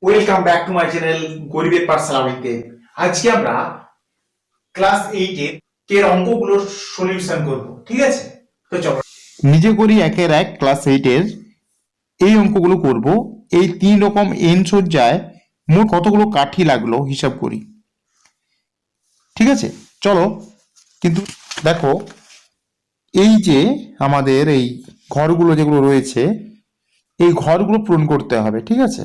Welcome back to my channel গরিবের পাঠশালা with. আজকে আমরা ক্লাস 8 এর অঙ্কগুলোর সলিউশন করব, ঠিক আছে? তো চলো নিজে করি একের এক ক্লাস 8-এর এই অঙ্কগুলো করব। এই 3 রকম এন সজ্জায় মোট কতগুলো কাঠি লাগলো হিসাব করি, ঠিক আছে? চলো। কিন্তু দেখো, এই যে আমাদের এই ঘরগুলো যেগুলো রয়েছে, এই ঘরগুলো পূরণ করতে হবে, ঠিক আছে?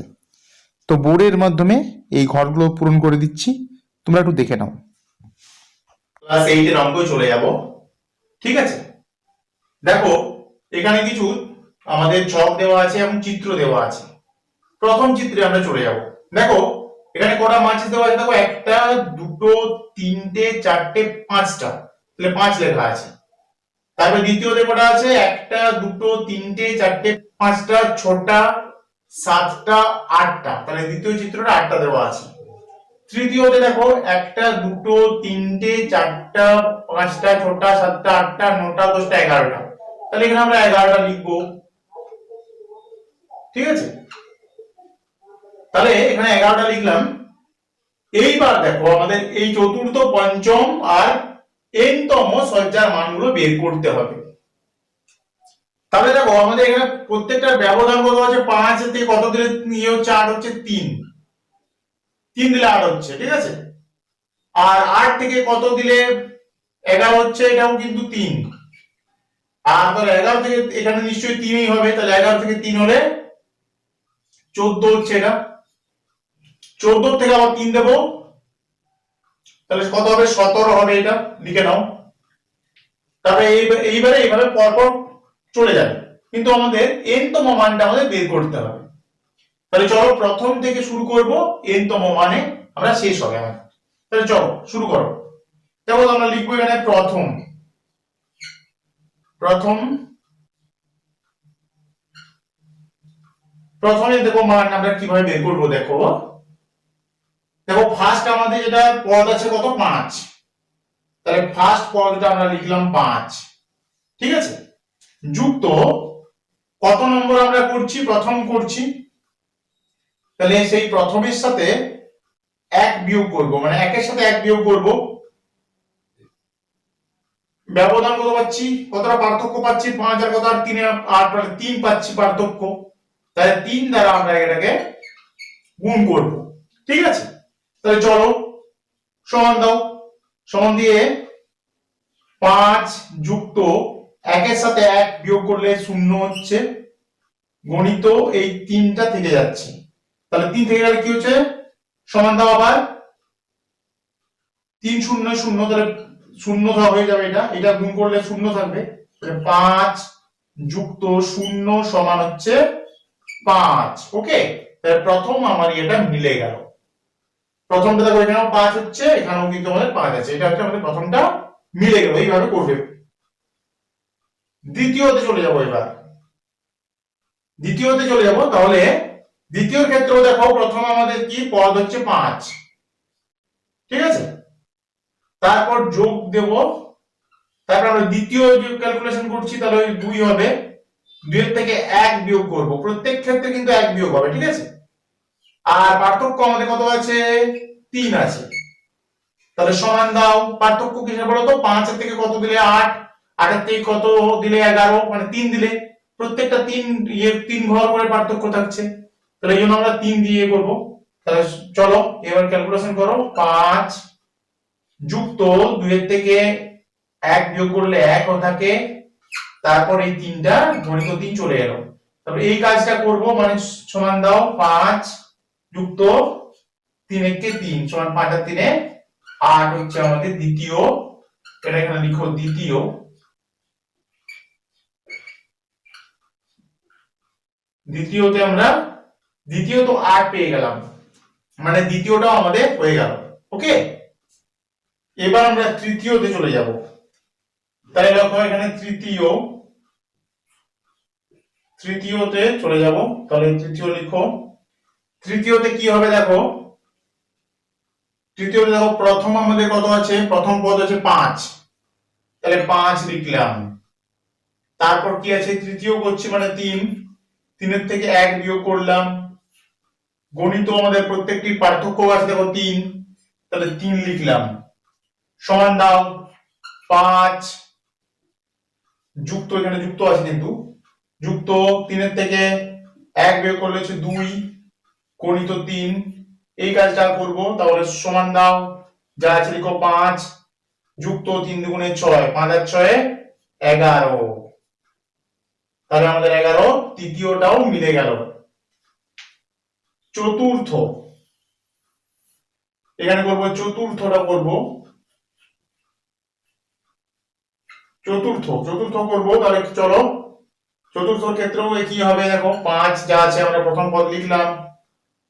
তো বোর্ডের মাধ্যমে এই ঘরগুলো পূরণ করে দিচ্ছি, তোমরা একটু দেখে নাও। ক্লাস 8 এর অঙ্ক চলে যাব, ঠিক আছে? দেখো, এখানে কিছু আমাদের ছক দেওয়া আছে এবং চিত্র দেওয়া আছে। প্রথম চিত্রে আমরা চলে যাব। দেখো, এখানে কটা মাছ দেওয়া আছে, দেখো একটা দুটো তিনটে চারটে পাঁচটা, তাহলে 5 লেখা আছে। তারপরে দ্বিতীয়তে কটা আছে, একটা দুটো তিনটে চারটে পাঁচটা ছটা সাতটা আটটা, তাহলে দ্বিতীয় চিত্রটা 8টা দেওয়া আছে। তৃতীয়তে দেখো একটা দুটো তিনটে চারটা পাঁচটা ছটা সাতটা আটটা নটা দশটা 11টা, তাহলে এখানে আমরা 11টা লিখবো, ঠিক আছে? তাহলে এখানে 11টা লিখলাম। এইবার দেখো আমাদের এই চতুর্থ পঞ্চম আর এনতম সজ্জার মানগুলো বের করতে হবে। তাহলে দেখো আমাদের এখানে প্রত্যেকটার ব্যবধান কত আছে, 5 থেকে কত দিলে নিয়ে হচ্ছে 8 হচ্ছে 3 দিলে 8 হচ্ছে, ঠিক আছে? আর 8 থেকে কত দিলে 11 হচ্ছে, এটাও কিন্তু 3। আর তাহলে 11 থেকে এখানে নিশ্চয়ই 3ই হবে, তাহলে 11 থেকে 3 হলে 14 হচ্ছে। এটা 14 থেকে আবার 3 দেবো, তাহলে কত হবে, 17 হবে। এটা লিখে নাও। তারপরে এইবারে এইভাবে পরপর চলে যাবে, কিন্তু আমাদের এনতম মানটা আমাদের বের করতে হবে। তাহলে চলো প্রথম থেকে শুরু করব, এনতম মানে আমরা শেষ হবে আমাদের। তাহলে চলো শুরু করো। যেমন আমরা লিখবো এখানে প্রথম প্রথম প্রথমে দেখো মান আমরা কিভাবে বের করবো। দেখো দেখো ফার্স্ট আমাদের যেটা পদ আছে কত, 5, তাহলে ফার্স্ট পদটা আমরা লিখলাম 5, ঠিক আছে? যুক্ত কত নম্বর আমরা করছি, প্রথম করছি, তাহলে সেই প্রথমের সাথে 1 বিয়োগ করব, মানে 1 এর সাথে 1 বিয়োগ করব। ব্যবধান কত পাচ্ছি, কতটা পার্থক্য পাচ্ছি, 5 আর কত, আর 3 8 মানে 3 পাচ্ছি পার্থক্য। তাহলে 3 দ্বারা আমরা এটাকে গুণ করব, ঠিক আছে? তাহলে চলো সমান দাও, সমান দিয়ে 5 যুক্ত 1 এর সাথে 1 বিয়োগ করলে 0 হচ্ছে, গণিত এই 3টা থেকে যাচ্ছে। তাহলে 3 থেকে গেলে কি হচ্ছে, সমান দাও আবার 3 0 0, তাহলে 0 হয়ে যাবে। এটা এটা গুণ করলে 0 থাকবে, তাহলে 5 যুক্ত 0 সমান হচ্ছে 5। ওকে, তাহলে প্রথম আমার এটা মিলে গেল। প্রথমটা দেখো এখানেও 5 হচ্ছে, এখানেও কিন্তু আমাদের 5 আছে, এটা হচ্ছে আমাদের প্রথমটা মিলে গেল। এইভাবে করবে। দ্বিতীয়তে চলে যাব। এবার দ্বিতীয়তে চলে যাব। তাহলে দ্বিতীয় ক্ষেত্রেও দেখো প্রথম আমাদের কি পদ হচ্ছে 5, ঠিক আছে? তারপর যোগ দেব, তারপর আমরা দ্বিতীয় যে ক্যালকুলেশন করছি, তাহলে ওই 2 হবে। 2 এর থেকে 1 বিয়োগ করব, প্রত্যেক ক্ষেত্রে কিন্তু 1 বিয়োগ হবে, ঠিক আছে? আর পার্থক্য আমাদের কত আছে, 3 আছে। তাহলে সমান দাও, পার্থক্য কিসের বলো তো, 5 এর থেকে কত দিলে 8, 8 এর থেকে কত দিলে 11, মানে 3 দিলে। প্রত্যেকটা 3 3 ঘর করে পার্থক্য থাকছে, তাহলে এই জন্য আমরা 3 দিয়ে করব। তাহলে চলো এবার ক্যালকুলেশন করো। 5 যুক্ত 2 এর থেকে 1 বিয়োগ করলে 1 থাকে, তারপর এই 3টা গণিত 3 চলে এলো। তারপর এই কাজটা করব, মানে সমান দাও 5 যুক্ত 3 একে 3 সমান 5 আর 3 8 হচ্ছে আমাদের দ্বিতীয়। এটা এখানে লিখো দ্বিতীয়। দ্বিতীয়তে আমরা দ্বিতীয় তো 8 পেয়ে গেলাম, মানে দ্বিতীয়টাও আমাদের হয়ে গেল। ওকে, এবার আমরা তৃতীয়তে চলে যাব। তাই দেখো এখানে তৃতীয়তে চলে যাব। তাহলে তৃতীয় লিখো। তৃতীয়তে কি হবে দেখো, তৃতীয়তে দেখো প্রথম আমাদের কত আছে, প্রথম পদ আছে 5, তাহলে 5 লিখলাম। তারপর কি আছে, তৃতীয় করছি মানে 3, 3 এর থেকে 1 বিয়োগ করলাম, গণিত আমাদের প্রত্যেকটি পার্থক্য আছে দেখো 3, তাহলে 3 লিখলাম, সমান দাও 5 যুক্ত, এখানে যুক্ত আছে কিন্তু, যুক্ত 3 এর থেকে 1 বিয়োগ করলে হচ্ছে 2 গণিত 3, এই কাজটা করব। তাহলে সমান দাও যা আছে লিখো 5 যুক্ত 3 দুগুণে 6, 5 আর 6 11, তাহলে আমাদের 11 তৃতীয়টাও মিলে গেল। চতুর্থ, এখানে করব চতুর্থটা করব, চতুর্থ করব। তাহলে চলো চতুর্থ ক্ষেত্রেও কি হবে দেখো, 5 যা আছে আমরা প্রথম পদ লিখলাম,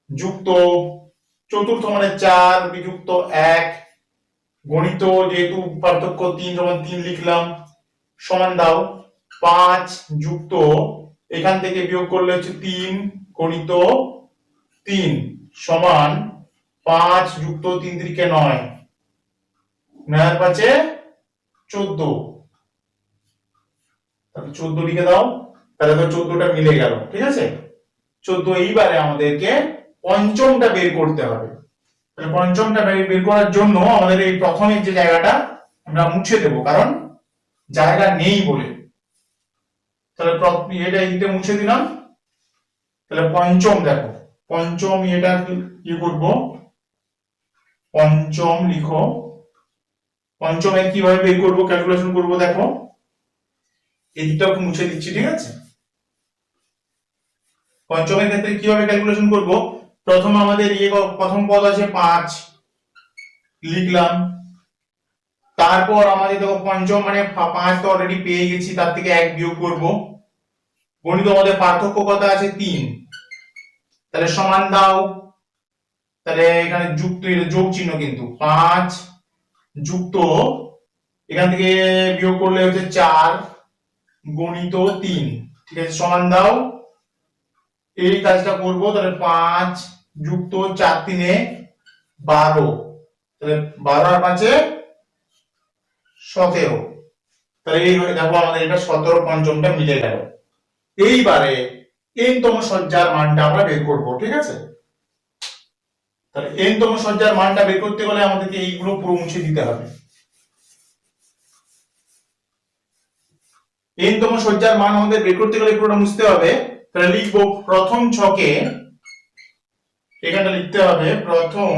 যুক্ত চতুর্থ মানে 4 বিযুক্ত 1 গণিত যেহেতু পার্থক্য 3 সমান 3 লিখলাম, সমান দাও 5 যুক্ত এখান থেকে বিয়োগ করলে হচ্ছে 3 গণিত 3 সমান 5 যুক্ত 3 3 9, 9 5 14, তাহলে 14 লিখে দাও। তাহলে তো 14টা মিলে গেল, ঠিক আছে। 14, এইবারে আমাদেরকে পঞ্চমটা বের করতে হবে। তাহলে পঞ্চমটা বের করার জন্য আমাদের এই প্রথমের যে জায়গাটা আমরা মুছে দেব, কারণ জায়গা নেই বলে। তাহলে এটা এইটা মুছে দিলাম। তাহলে পঞ্চম দেখো, পঞ্চম এটা কি করব, পঞ্চম লিখো, পঞ্চমে কিভাবে বের করব, ক্যালকুলেশন করব দেখো, এইটাও মুছে দিচ্ছি, ঠিক আছে। পঞ্চমের ক্ষেত্রে কিভাবে ক্যালকুলেশন করব, প্রথম আমাদের প্রথম পদ আছে 5 লিখলাম, তারপর আমাদের দেখো পঞ্চম মানে 5 তো অলরেডি পেয়ে গেছি, তার থেকে 1 বিয়োগ করব, গণিত আমাদের পার্থক্য কত আছে 3, তাহলে সমান দাও, তাহলে এখানে যুক্ত, এটা যোগ চিহ্ন কিন্তু, 5 যুক্ত এখান থেকে বিয়োগ করলে হচ্ছে 4 গণিত 3, ঠিক আছে, সমান দাও। এই কাজটা করব, তাহলে 5 যুক্ত 4 3 12, তাহলে 12 আর 5 17, তাহলে এই দেখো আমাদের এটা 17 পঞ্চমটা মিলে গেল। এইবারে n তম সজ্জার মানটা আমরা বের করব, ঠিক আছে। তাহলে n তম সজ্জার মানটা বের করতে গেলে আমাদেরকে এইগুলো পুরো মুছে দিতে হবে। n তম সজ্জার মান আমাদের বের করতে গেলে পুরোটা মুছতে হবে। তাহলে লিখবো প্রথম ছকে, এখানটা লিখতে হবে প্রথম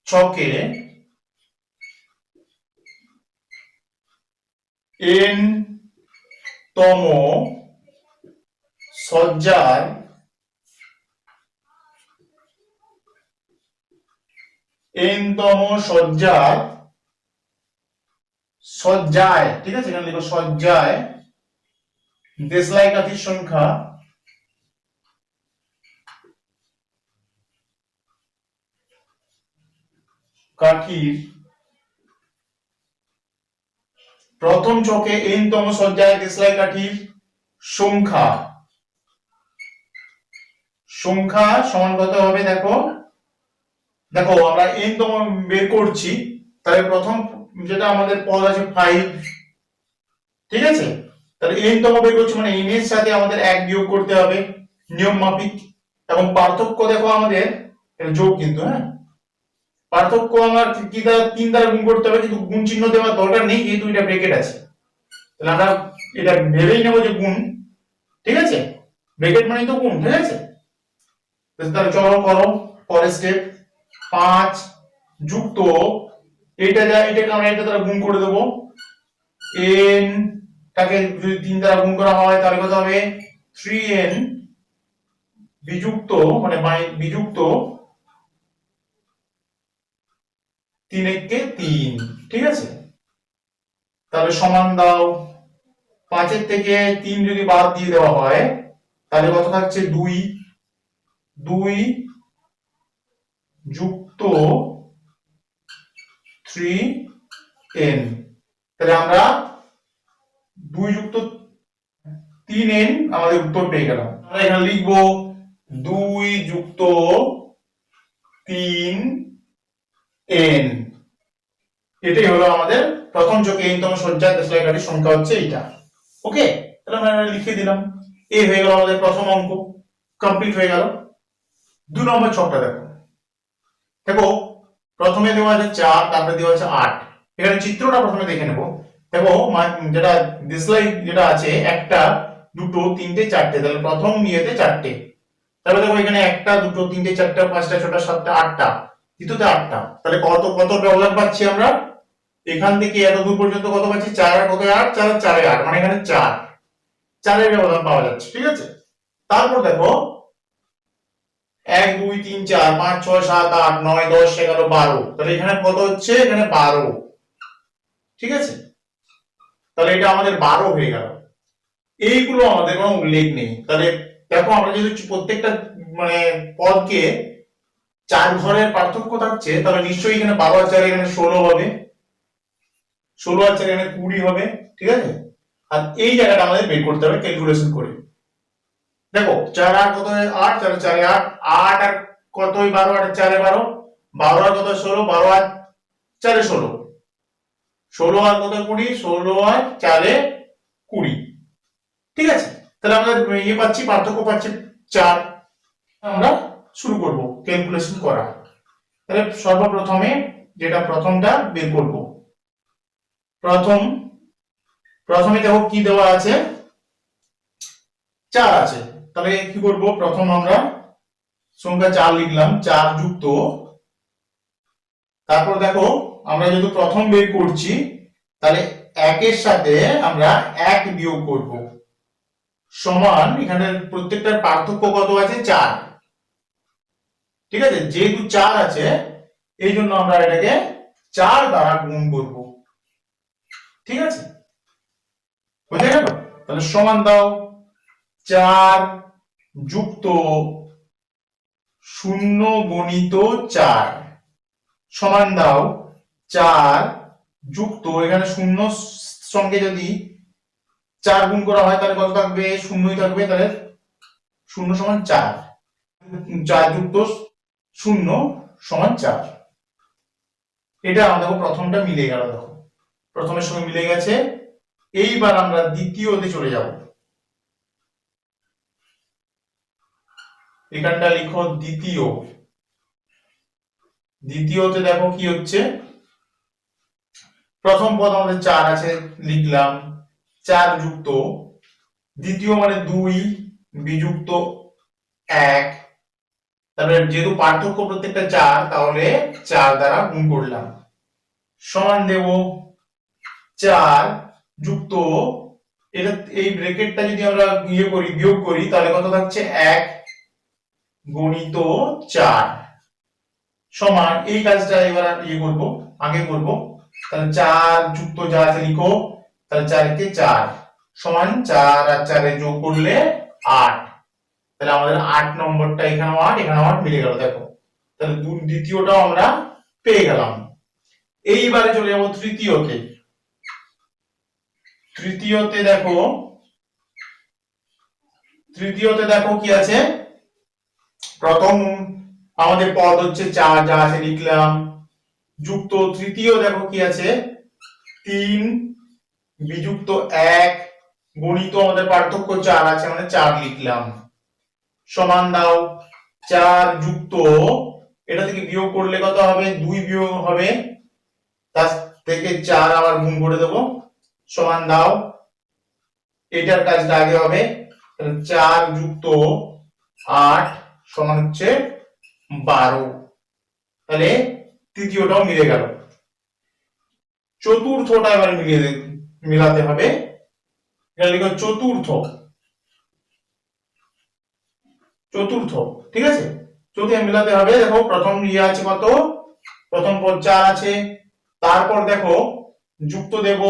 ছকে n তম সজ্জার সজ্জায়, ঠিক আছে, এখানে লিখো সজ্জায় দেশলাই কাঠির সংখ্যা প্রথম ছকে n তম সজ্জায় দেশলাই কাঠির সংখ্যা সমান কত হবে দেখো, আমরা n তম বের করছি, তাহলে প্রথম যেটা আমাদের পদ আছে 5, ঠিক আছে। তাহলে n তম বের করছি মানে n এর সাথে আমাদের 1 বিয়োগ করতে হবে নিয়ম মাফিক, এবং পার্থক্য দেখো আমাদের এটা যোগ কিন্তু, হ্যাঁ, পার্থক্য আমার কি দ্বারা 3 দ্বারা গুণ করতে হবে, কিন্তু গুণ চিহ্ন দেওয়ার দরকার নেই যেহেতু এটা ব্র্যাকেট আছে। তাহলে আমরা এটা ভেবেই নেব যে গুণ, ঠিক আছে, ব্র্যাকেট মানে তো গুণ, ঠিক আছে। তাহলে চলো করো পরের স্টেপ, 5 যুক্ত এটাকে আমরা এটা দ্বারা গুণ করে দেব, n টাকে যদি 3 দ্বারা গুণ করা হয় তাহলে কত হবে 3n বিযুক্ত মানে বিযুক্ত 3 কে 3, ঠিক আছে। তাহলে সমান দাও 5 এর থেকে 3 যদি বাদ দিয়ে দেওয়া হয় তাহলে কত থাকছে 2 যুক্ত 3n, তাহলে আমরা 2 যুক্ত 3n আমাদের উত্তর পেয়ে গেলাম। আমরা এখানে লিখবো 2 যুক্ত 3n, এটাই হলো আমাদের প্রথম ছকে n তম সজ্জায় দেশলাই কাঠির সংখ্যা হচ্ছে এইটা। ওকে, তাহলে আমরা লিখে দিলাম। এই হয়ে গেল আমাদের প্রথম অঙ্ক, কমপ্লিট হয়ে গেল। 2 নম্বর ছকটা দেখো, দেখো প্রথমে দেওয়া আছে 4, তারপরে দেওয়া আছে 8। এখানে চিত্রটা প্রথমে দেখে নেব। দেখো যেটা দিসলাই যেটা আছে, 1 2 3 4, তাহলে প্রথম নিয়েতে 4টে। তারপরে দেখো এখানে 1 2 3 4 5 6 7 8টা, দ্বিতীয়তে 8টা। তাহলে কত কত ব্যবধান পাচ্ছি আমরা এখান থেকে এত দূর পর্যন্ত? কত পাচ্ছি? 4 আর কত 8, 4 আর 4 8, মানে এখানে 4 এর ব্যবধান পাওয়া যাচ্ছে। ঠিক আছে, তারপর দেখো 1 2 3 4 5 6 7 8 9 10 11 12, তাহলে এখানে কত হচ্ছে? এখানে 12। ঠিক আছে, তাহলে এটা আমাদের 12 হয়ে গেল। এইগুলো আমাদের কোনো উল্লেখ নেই। তাহলে দেখো আমরা যদি প্রত্যেকটা মানে পদকে 4 ঘরের পার্থক্য থাকছে, তাহলে নিশ্চয়ই এখানে 12 আর 4 এখানে 16 হবে, 16 আর 4 এখানে 20 হবে। ঠিক আছে, আর এই জায়গাটা আমাদের বের করতে হবে ক্যালকুলেশন করে। দেখো 4 আর কত? 8, 4 4 8, 8 আর কত? 12, 8 4 12, 12 আর কত? 16, 12 আর 4 16, 16 আর কত? 20, 16 আর 4 20। ঠিক আছে, তাহলে আমরা ইয়ে পাচ্ছি, পার্থক্য পাচ্ছি 4। আমরা শুরু করব ক্যালকুলেশন করা। তাহলে সর্বপ্রথমে যেটা প্রথমটা বের করব, প্রথমে দেখো কি দেওয়া আছে? 4 আছে। তাহলে কি করব? প্রথম আমরা সংখ্যা 4 লিখলাম, 4 যুক্ত, তারপর দেখো আমরা যেহেতু প্রথম বের করছি, তাহলে 1 এর সাথে আমরা 1 বিয়োগ করব, সমান এখানে প্রত্যেকটার পার্থক্য কত আছে? 4। ঠিক আছে, যেহেতু 4 আছে এই জন্য আমরা এটাকে 4 দ্বারা গুণ করব। ঠিক আছে, বুঝে গেল? তাহলে সমান দাও 4 যুক্ত 0 গণিত 4, সমান দাও 4 যুক্ত, এখানে 0 সঙ্গে যদি 4 গুণ করা হয় তাহলে কত থাকবে? 0ই থাকবে, তাহলে 0 সমান 4, 4 যুক্ত 0 সমান 4। এটা আমাদের প্রথমটা মিলে গেল। দেখো প্রথমের সঙ্গে মিলে গেছে। এইবার আমরা দ্বিতীয়তে চলে যাব। এখানটা লিখো দ্বিতীয়। দ্বিতীয়তে দেখো কি হচ্ছে, প্রথম পদ আমাদের 4 আছে, লিখলাম 4 যুক্ত, দ্বিতীয় মানে 2 বিযুক্ত 1, তারপরে যেহেতু পার্থক্য প্রত্যেকটা 4, তাহলে 4 দ্বারা গুণ করলাম, সমান দেব 4 যুক্ত, এটা এই ব্র্যাকেটটা যদি আমরা ইয়ে করি, বিয়োগ করি, তাহলে কত থাকছে? 1 গণিত 4, সমান এই কাজটা এবার ইয়ে করব, আগে করব। তাহলে 4 যুক্ত যা আছে লিখো, তাহলে 4 কে 4 সমান 4 আর 4 এ যোগ করলে 8। তাহলে আমাদের 8 নম্বরটা এখানেও 8 এখানেও 8 মিলে গেল। দেখো তাহলে দ্বিতীয়টাও আমরা পেয়ে গেলাম। এইবারে চলে যাব তৃতীয়তে। তৃতীয়তে দেখো কি আছে, প্রথম আমাদের পদ হচ্ছে 4, যা আছে লিখলাম, যুক্ত, তৃতীয় দেখো কি আছে 3 বিযুক্ত 1 গণিত, আমাদের পার্থক্য 4 আছে মানে 4 লিখলাম, সমান দাও 4 যুক্ত, এটা থেকে বিয়োগ করলে কত হবে? 2 বিয়োগ হবে, তার থেকে 4 আবার গুণ করে দেব, সমান দাও, এটার কাজটা আগে হবে, তাহলে 4 যুক্ত 8 সমান হচ্ছে 12। তাহলে তৃতীয়টাও মিলে গেল। চতুর্থটা এবার মিলাতে হবে। এটা লিখো চতুর্থ। ঠিক আছে, চতুর্থ মিলাতে হবে। দেখো প্রথম ইয়ে আছে কত? প্রথম পদ 4 আছে, তারপর দেখো যুক্ত দেব,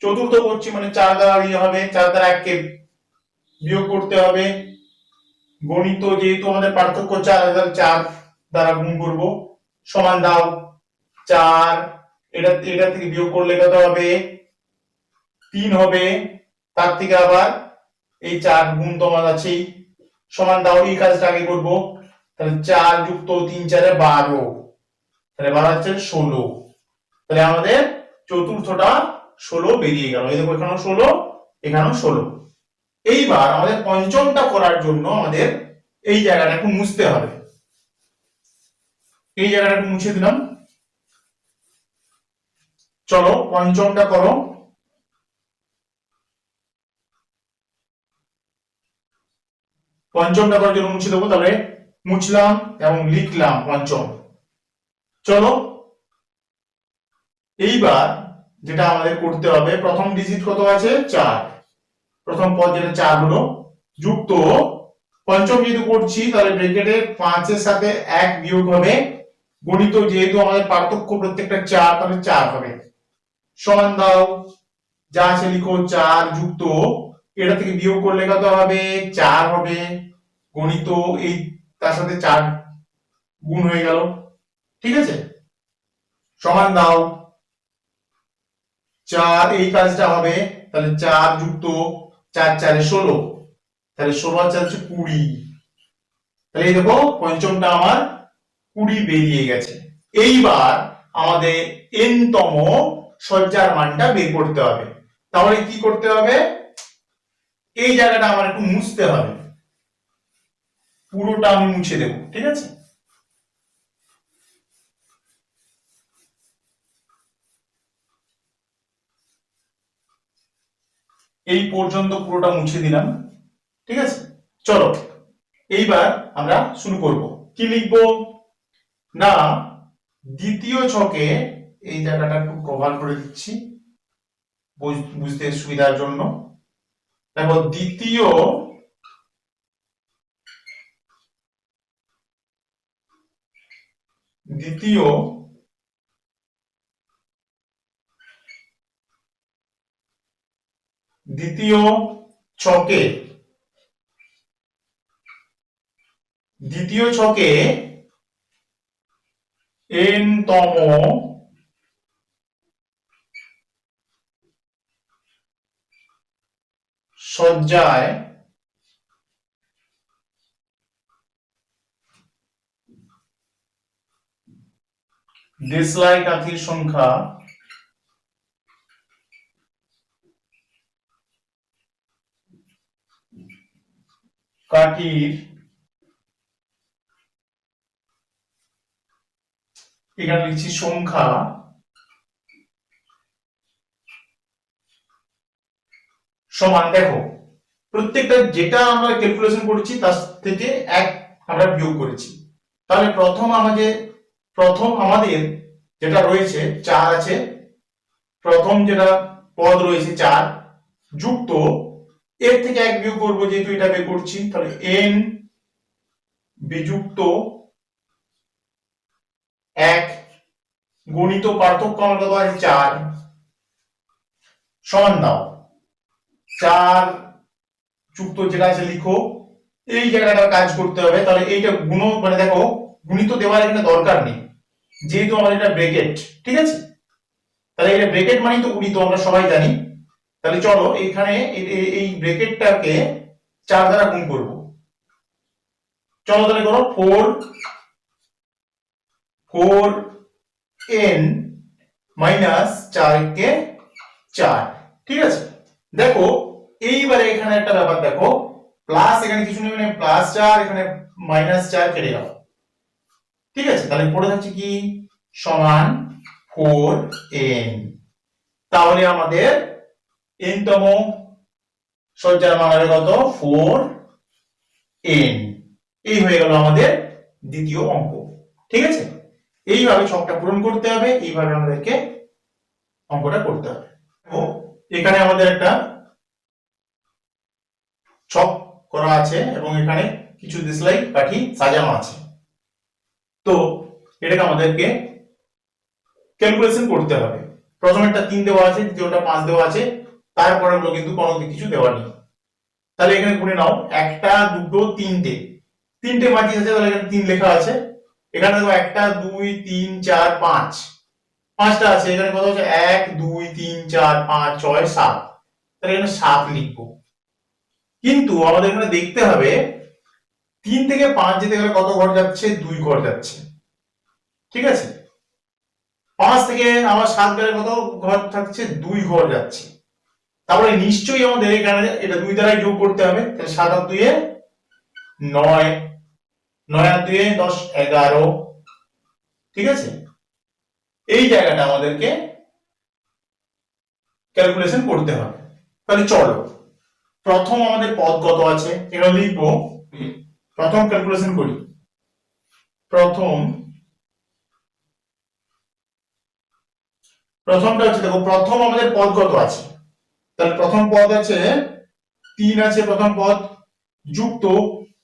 চতুর্থ করছি মানে 4 দ্বারা ইয়ে হবে, 4 দ্বারা 1 কে বিয়োগ করতে হবে, গণিত যেহেতু আমাদের পার্থক্য 4, 4 দ্বারা গুণ করব, সমান দাও 4, এটা থেকে বিয়োগ করলে কত হবে? 3 হবে, তার থেকে আবার এই 4 গুণ তোমার আছেই, সমান দাও, এই কাজটা আগে করব, তাহলে 4 যুক্ত 3 4 এ 12, তাহলে 12 হচ্ছে 16। তাহলে আমাদের চতুর্থটা 16 বেরিয়ে গেল। এই দেখো এখানেও 16, এখানেও 16। এইবার আমাদের পঞ্চমটা করার জন্য আমাদের এই জায়গাটা একটু মুছতে হবে। এই জায়গাটা একটু মুছে দিলাম। চলো পঞ্চমটা করো। পঞ্চমটা করার জন্য মুছে দেবো, তাহলে মুছলাম এবং লিখলাম পঞ্চম। চলো এইবার যেটা আমাদের করতে হবে, প্রথম ডিজিট কত আছে 4, প্রথম পদ যেটা 4 হলো, যুক্ত পঞ্চম যেহেতু করছি তাহলে ব্র্যাকেটে 5 এর সাথে 1 বিয়োগ হবে, গণিত যেহেতু আমাদের পার্থক্য প্রত্যেকটা 4 তাহলে 4 হবে, সমান দাও, যা আছে লিখো 4 যুক্ত এটা থেকে বিয়োগ করলে কত হবে 4 হবে, গণিত এই তার সাথে 4 গুণ হয়ে গেল, ঠিক আছে, সমান দাও 4, এই কাজটা হবে, তাহলে 4 যুক্ত 4 4 16, তাহলে 16 আর 4 হচ্ছে 20, তাহলে এই দেখো পঞ্চমটা আমার 20 বেরিয়ে গেছে। এইবার আমাদের n তম সজ্জার মানটা বের করতে হবে। তাহলে কি করতে হবে, এই জায়গাটা আমার একটু মুছতে হবে, পুরোটা আমি মুছে দেব, ঠিক আছে। এই পর্যন্ত পুরোটা মুছে দিলাম, ঠিক আছে। চলো এইবার আমরা শুরু করব। কি লিখবো না, দ্বিতীয় ছকে, এই জায়গাটা একটু কভার করে দিচ্ছি বুঝতে সুবিধার জন্য, দেখো দ্বিতীয় দ্বিতীয় দ্বিতীয় ছকে দ্বিতীয় ছকে n তম সজ্জায় দেশলাই কাঠির সংখ্যা কাঠির, এখানে লিখছি সংখ্যা, সমান, দেখো প্রত্যেকটা যেটা আমরা ক্যালকুলেশন করেছি তার থেকে 1 আমরা বিয়োগ করেছি, তাহলে প্রথম আমাদের যেটা রয়েছে 4 আছে, প্রথম যেটা পদ রয়েছে 4 যুক্ত এর থেকে 1 বিয়োগ করবো যেহেতু এটা বের করছি, তাহলে n বিযুক্ত 1 গণিত পার্থক্য আমার কত আছে 4, সমান দাও 4 যুক্ত যেটা আছে লিখো, এই জায়গাটা কাজ করতে হবে, তাহলে এইটা গুণ মানে দেখো গুণিত দেওয়ার এখানে দরকার নেই যেহেতু আমাদের এটা ব্র্যাকেট, ঠিক আছে, তাহলে এটা ব্র্যাকেট মানেই তো গুণিত আমরা সবাই জানি, তাহলে চলো এখানে এই ব্র্যাকেটটাকে 4 দ্বারা গুণ করব, চলো তাহলে করো 4n মাইনাস 4 কে 4, ঠিক আছে। দেখো এইবারে এখানে একটা ব্যাপার দেখো, প্লাস এখানে কিছু নেই, মানে প্লাস 4 এখানে মাইনাস 4 কেটে গেল, ঠিক আছে, তাহলে পড়ে থাকছে কি সমান 4n, তাহলে আমাদের n তম সজ্জার মান হবে কত 4n, এই হয়ে গেল আমাদের দ্বিতীয় অঙ্ক, ঠিক আছে। এইভাবে ছকটা পূরণ করতে হবে, এইভাবে আমাদেরকে অঙ্কটা করতে হবে। ও এখানে আমাদের একটা ছক করা আছে এবং এখানে কিছু দেশলাই কাঠি সাজানো আছে, তো এটাকে আমাদেরকে ক্যালকুলেশন করতে হবে। প্রথমে একটা 3 দেওয়া আছে, দ্বিতীয়টা 5 দেওয়া আছে, তারপরে হলো কিন্তু কোনো কিছু দেওয়া নেই, তাহলে এখানে গুনে নাও, একটা দুটো তিনটে মাঝি আছে, তাহলে এখানে 3 লেখা আছে, এখানে দেখো 1 2 3 4 5, পাঁচটা আছে, এখানে কত হচ্ছে 1 2 3 4 5 6 7, তাহলে এখানে 7 লিখবো, কিন্তু আমাদের এখানে দেখতে হবে 3 থেকে 5 যেতে গেলে কত ঘর যাচ্ছে 2 ঘর যাচ্ছে, ঠিক আছে, 5 থেকে আবার 7 গেলে কত ঘর থাকছে 2 ঘর যাচ্ছে, তারপরে নিশ্চয়ই আমাদের এখানে এটা 2 দ্বারা যোগ করতে হবে, তাহলে 7 আর 2 এ 9, 9 আর 2 এ 10, 11। ঠিক আছে, এই জায়গাটা আমাদেরকে ক্যালকুলেশন করতে হবে। তাহলে চলো প্রথম আমাদের পদ কত আছে এটা লিখবো, প্রথম ক্যালকুলেশন করি। প্রথমটা হচ্ছে, দেখো প্রথম আমাদের পদ কত আছে, তাহলে প্রথম পদ আছে 3 আছে প্রথম পদ, যুক্ত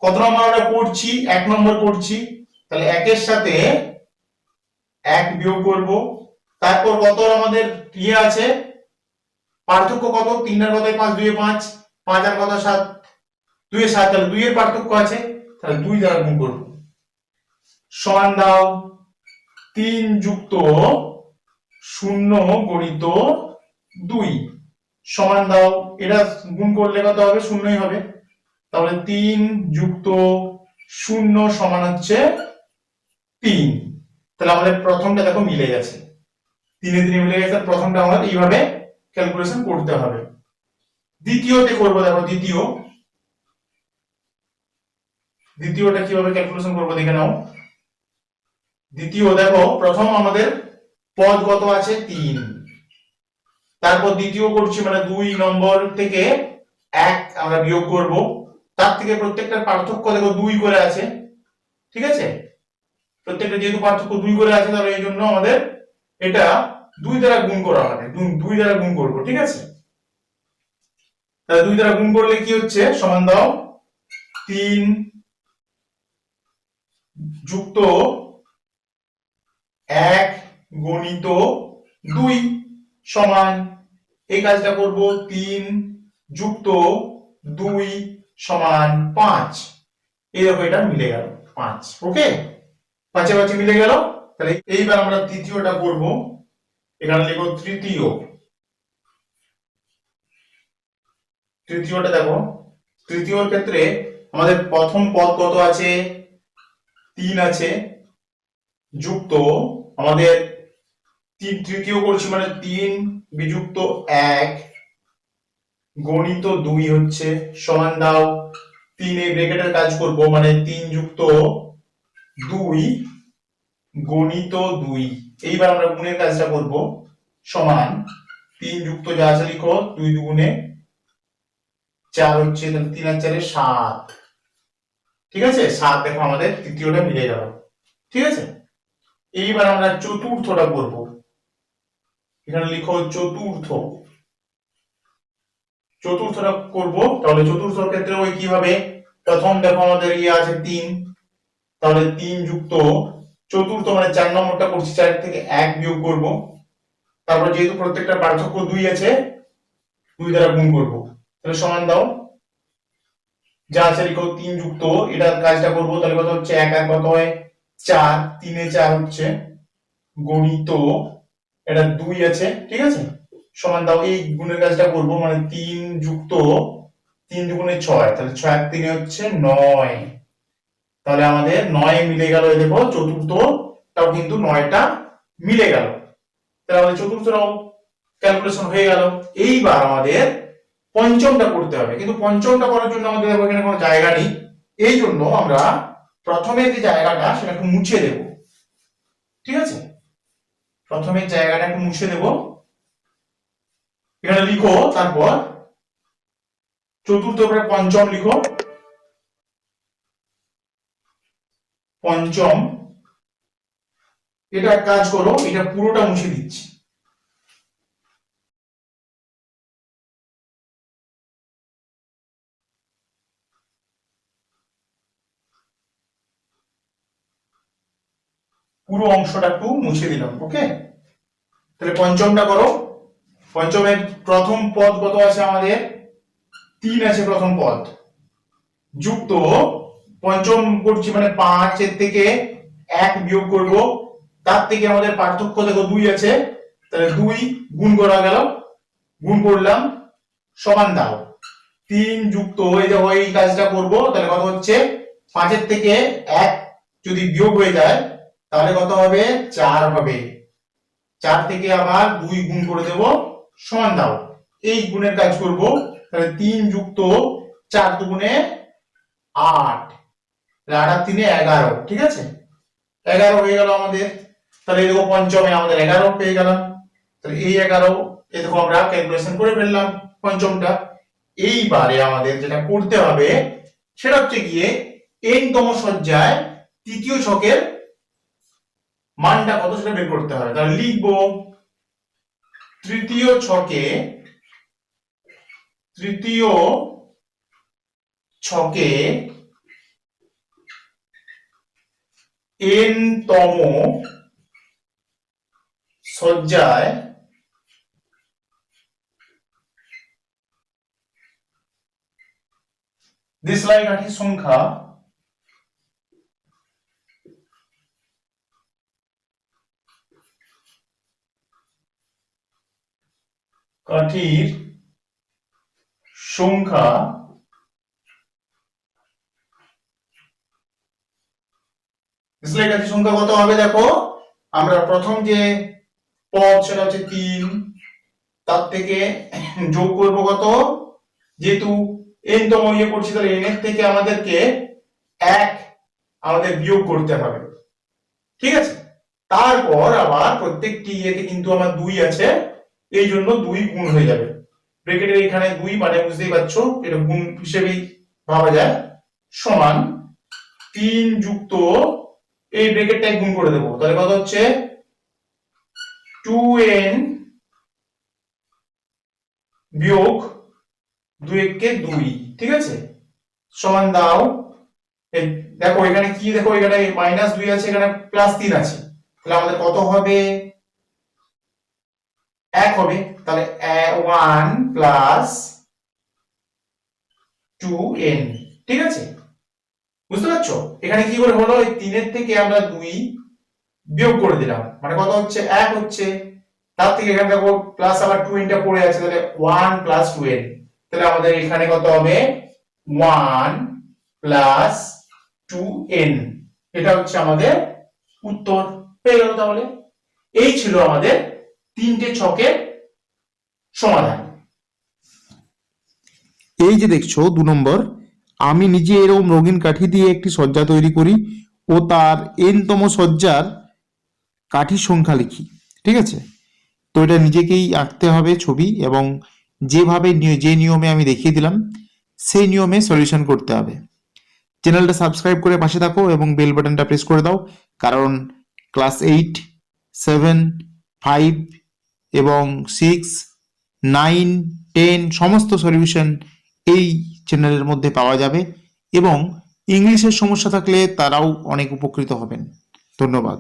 কত নম্বর আমরা করছি, 1 নম্বর করছি, তাহলে 1 এর সাথে 1 বিয়োগ করব। তারপর কত আমাদের ইয়ে আছে, পার্থক্য কত, 3 এর কথায় 5, 2 এ 5, 5 আর কথা 7, 2 এ 7, তাহলে 2 এর পার্থক্য আছে, তাহলে 2 দ্বারা গুণ করব। সমান দাও 3 যুক্ত 0 গণিত 2 সমান দাও, এটা গুণ করলে কত হবে, 0ই হবে। তাহলে 3 যুক্ত 0 সমান হচ্ছে 3। তাহলে আমাদের প্রথমটা দেখো মিলে গেছে, 3 এ 3 মিলে গেছে। প্রথমটা আমাদের এইভাবে ক্যালকুলেশন করতে হবে। দ্বিতীয়তে করব, দেখো দ্বিতীয়টা কিভাবে ক্যালকুলেশন করব দেখে নাও। দ্বিতীয় দেখো প্রথম আমাদের পদ কত আছে 3, তারপর দ্বিতীয় করছি মানে 2 নম্বর থেকে 1 আমরা বিয়োগ করব, তার থেকে প্রত্যেকটার পার্থক্য দেখো 2 করে আছে। ঠিক আছে, প্রত্যেকটা যেহেতু পার্থক্য 2 করে আছে, তাহলে এই জন্য আমাদের এটা 2 দ্বারা গুণ করা হবে, 2 দ্বারা গুণ করব। ঠিক আছে, তাহলে 2 দ্বারা গুণ করলে কি হচ্ছে, সমান দাও 3 যুক্ত 1 গণিত 2 সমান, এই কাজটা করব 3 যুক্ত 2 সমান 5। এই দেখো এটা মিলে গেল 5। ওকে, 5 এ 5 মিলে গেল। তাহলে এইবার আমরা তৃতীয়টা করব, এখানে লিখো তৃতীয়টা দেখো, তৃতীয়র ক্ষেত্রে আমাদের প্রথম পদ কত আছে, 3 আছে, যুক্ত আমাদের তৃতীয় করছি মানে 3 বিযুক্ত 1 গণিত 2 হচ্ছে, সমান দাও 3 এই ব্র্যাকেটের কাজ করব মানে 3 যুক্ত 2 গণিত 2। এইবার আমরা গুণের কাজটা করব, সমান 3 যুক্ত যা আছে লিখো 2 দুগুণে 4 হচ্ছে, তাহলে 3 আর 4 এ 7। ঠিক আছে, 7 দেখো আমাদের তৃতীয়টা মিলে গেল। ঠিক আছে, এইবার আমরা চতুর্থটা করব, এখানে লিখো চতুর্থটা করব। তাহলে চতুর্থর ক্ষেত্রে ওই কিভাবে, প্রথম দেখো আমাদের ইয়ে আছে 3, তাহলে 3 যুক্ত চতুর্থ মানে 4 নম্বরটা করছি, 4 থেকে 1 বিয়োগ করব। তারপর যেহেতু প্রত্যেকটা পার্থক্য 2 আছে, 2 দ্বারা গুণ করব। তাহলে সমান দাও যা আছে লিখো 3 যুক্ত, এটার কাজটা করব, তাহলে কত হচ্ছে 1 আর কত হয় 4, 3 এ 4 হচ্ছে গণিত এটা 2 আছে। ঠিক আছে, সমান দাও এই গুণের কাজটা করব মানে 3 যুক্ত 3 দুগুণে 6, তাহলে 6 আর 3 হচ্ছে 9। তাহলে আমাদের 9 মিলে গেল, এই দেখো চতুর্থটাও কিন্তু 9টা মিলে গেল। তাহলে আমাদের চতুর্থটাও ক্যালকুলেশন হয়ে গেল। এইবার আমাদের পঞ্চমটা করতে হবে, কিন্তু পঞ্চমটা করার জন্য আমাদের এখানে কোনো জায়গা নেই, এই জন্য আমরা প্রথমে যে জায়গাটা সেটা একটু মুছে দেব। ঠিক আছে, প্রথমের জায়গাটা একটু মুছে দেব, এখানে লিখো, তারপর চতুর্থ পরে পঞ্চম লিখো, পঞ্চম। এটা কাজ করো, এটা পুরোটা মুছে দিচ্ছি। পুরো অংশটা একটু মুছে দিলাম। ওকে, তাহলে পঞ্চমটা করো। পঞ্চমের প্রথম পদ কত আছে আমাদের, 3 আছে প্রথম পদ, যুক্ত পঞ্চম করছি মানে 5 এর থেকে 1 বিয়োগ করব, তার থেকে আমাদের পার্থক্য দেখো 2 আছে, তাহলে 2 গুণ করা গেল, গুণ করলাম, সমান দাও 3 যুক্ত, এই দেখো এই কাজটা করব, তাহলে কত হচ্ছে 5 এর থেকে 1 যদি বিয়োগ হয়ে যায় তাহলে কত হবে 4 হবে, 4 থেকে আবার 2 গুণ করে দেব, সমান দাও এই গুণের কাজ করব, তাহলে 3 যুক্ত 4 দুগুণে 8, 8 আর 3 11, ঠিক আছে, 11 হয়ে গেল আমাদের। তাহলে এই দেখো পঞ্চমে আমাদের 11 পেয়ে গেলাম, তাহলে এই 11 এই দেখো আমরা ক্যালকুলেশন করে ফেললাম পঞ্চমটা। এইবারে আমাদের যেটা করতে হবে সেটা হচ্ছে গিয়ে n তম সজ্জায় তৃতীয় ছকের মানটা কত সেটা বের করতে হবে। তাহলে লিখবো তৃতীয় ছকে n তম সজ্জায় দেশলাই কাঠির সংখ্যা দেশলাই কাঠির সংখ্যা কত হবে দেখো, আমরা প্রথম যে পদ সেটা হচ্ছে 3, তার থেকে যোগ করব কত, যেহেতু n তম ইয়ে করছি তাহলে n এর থেকে আমাদেরকে 1 আমাদের বিয়োগ করতে হবে, ঠিক আছে। তারপর আবার প্রত্যেকটি ইয়েতে কিন্তু আমার 2 আছে, এই জন্য 2 গুণ হয়ে যাবে, ব্র্যাকেটের এখানে 2 মানে বুঝতেই পারছো এটা গুণ হিসেবেই ভাবা যায়, সমান 3 যুক্ত এই ব্র্যাকেটটাই গুণ করে দেবো, তাহলে কত হচ্ছে 2n বিয়োগ 2 কে 2, ঠিক আছে, সমান দাও, এই দেখো এখানে কি, দেখো এখানে -2 আছে, এখানে +3 আছে, তাহলে আমাদের কত হবে 1 হবে, তাহলে 1 প্লাস 2n, ঠিক আছে, বুঝতে পারছো এখানে কি করে হলো, এই 3 এর থেকে আমরা 2 বিয়োগ করে দিলাম, মানে কত হচ্ছে 1 হচ্ছে, তার থেকে এখানে দেখো প্লাস আবার 2n টা পড়ে আছে, তাহলে 1 প্লাস 2n, তাহলে আমাদের এখানে কত হবে 1 প্লাস 2n, এটা হচ্ছে আমাদের উত্তর পেয়ে গেল। তাহলে এই ছিল আমাদের 3টে ছকের সমাধান। এই যে দেখছো 2 নম্বর, আমি নিজে এরকম রঙিন কাঠি দিয়ে একটি সজ্জা তৈরি করি ও তার n তম সজ্জার কাঠির সংখ্যা লিখি, ঠিক আছে। তো এটা নিজেকেই আঁকতে হবে ছবি, এবং যেভাবে যে নিয়মে আমি দেখিয়ে দিলাম সেই নিয়মে সলিউশন করতে হবে। চ্যানেলটা সাবস্ক্রাইব করে পাশে থাকো এবং বেল বাটনটা প্রেস করে দাও, কারণ ক্লাস 8, 7, 5 এবং 6, 9, 10 সমস্ত সলিউশন এই চ্যানেলের মধ্যে পাওয়া যাবে, এবং ইংলিশের সমস্যা থাকলে তারাও অনেক উপকৃত হবেন। ধন্যবাদ।